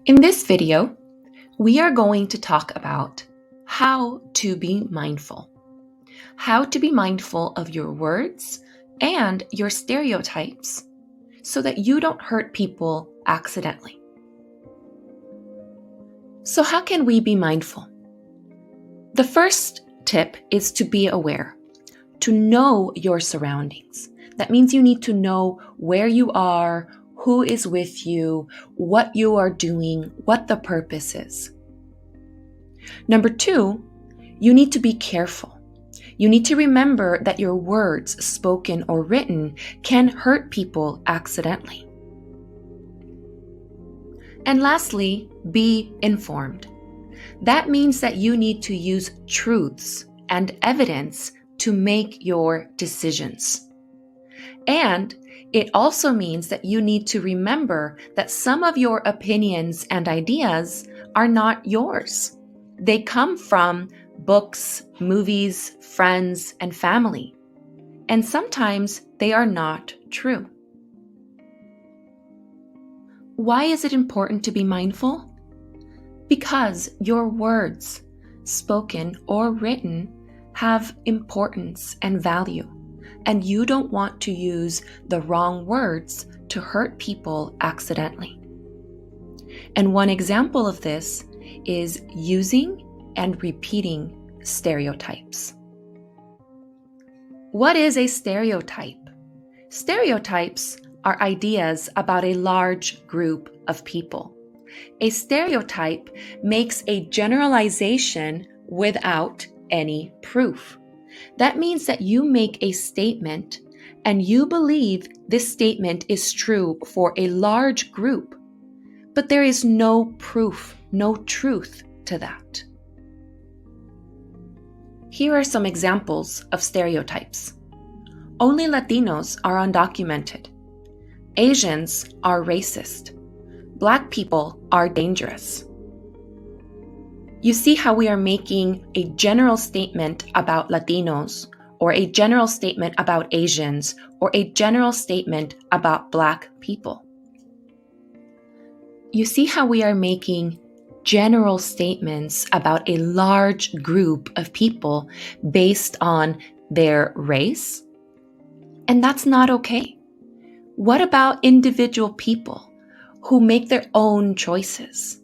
In this video, we are going to talk about how to be mindful. How to be mindful of your words and your stereotypes so that you don't hurt people accidentally. So how can we be mindful? The first tip is to be aware, to know your surroundings. That means you need to know where you are, who is with you, what you are doing, what the purpose is. Number two, you need to be careful. You need to remember that your words, spoken or written, can hurt people accidentally. And lastly, be informed. That means that you need to use truths and evidence to make your decisions. And it also means that you need to remember that some of your opinions and ideas are not yours. They come from books, movies, friends, and family. And sometimes they are not true. Why is it important to be mindful? Because your words, spoken or written, have importance and value, and you don't want to use the wrong words to hurt people accidentally. And one example of this is using and repeating stereotypes. What is a stereotype? Stereotypes are ideas about a large group of people. A stereotype makes a generalization without any proof. That means that you make a statement and you believe this statement is true for a large group, but there is no proof, no truth to that. Here are some examples of stereotypes. Only Latinos are undocumented. Asians are racist. Black people are dangerous. You see how we are making a general statement about Latinos, or a general statement about Asians, or a general statement about Black people. You see how we are making general statements about a large group of people based on their race? And that's not okay. What about individual people who make their own choices?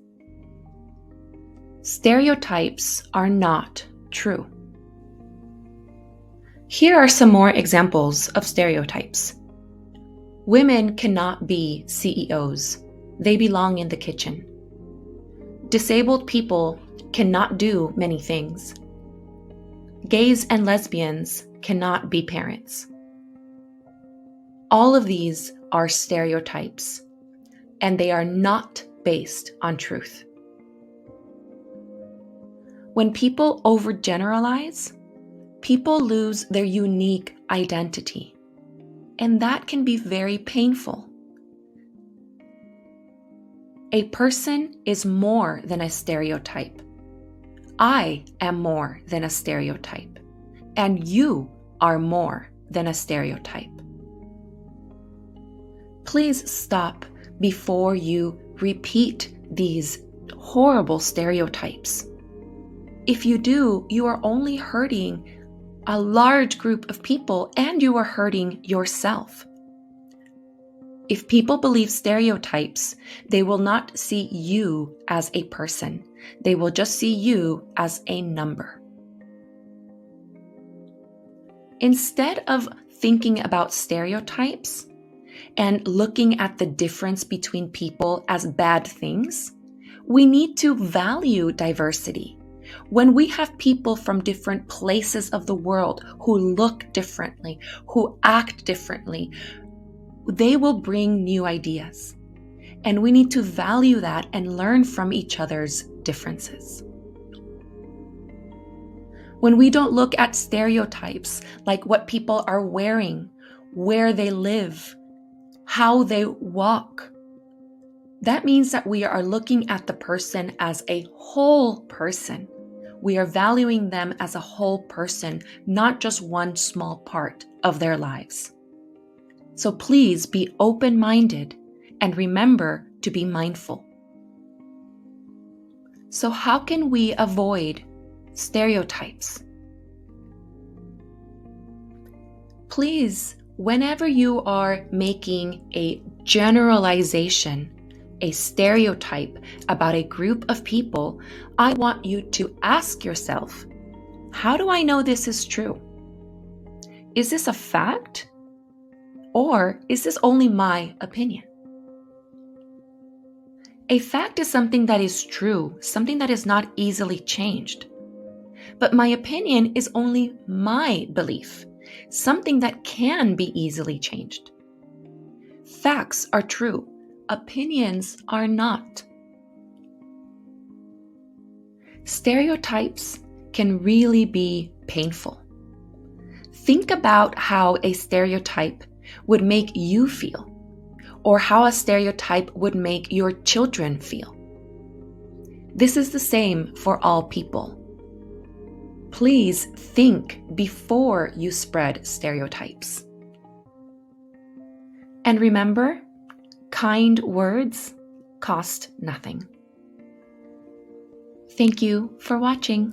Stereotypes are not true. Here are some more examples of stereotypes. Women cannot be CEOs. They belong in the kitchen. Disabled people cannot do many things. Gays and lesbians cannot be parents. All of these are stereotypes, and they are not based on truth. When people overgeneralize, people lose their unique identity, and that can be very painful. A person is more than a stereotype. I am more than a stereotype, and you are more than a stereotype. Please stop before you repeat these horrible stereotypes. If you do, you are only hurting a large group of people and you are hurting yourself. If people believe stereotypes, they will not see you as a person. They will just see you as a number. Instead of thinking about stereotypes and looking at the difference between people as bad things, we need to value diversity. When we have people from different places of the world who look differently, who act differently, they will bring new ideas. And we need to value that and learn from each other's differences. When we don't look at stereotypes like what people are wearing, where they live, how they walk, that means that we are looking at the person as a whole person. We are valuing them as a whole person, not just one small part of their lives. So please be open-minded and remember to be mindful. So how can we avoid stereotypes? Please, whenever you are making a generalization, a stereotype about a group of people, I want you to ask yourself, how do I know this is true? Is this a fact? Or is this only my opinion? A fact is something that is true, something that is not easily changed. But my opinion is only my belief, something that can be easily changed. Facts are true, opinions are not. Stereotypes can really be painful. Think about how a stereotype would make you feel, or how a stereotype would make your children feel. This is the same for all people. Please think before you spread stereotypes. And remember, kind words cost nothing. Thank you for watching.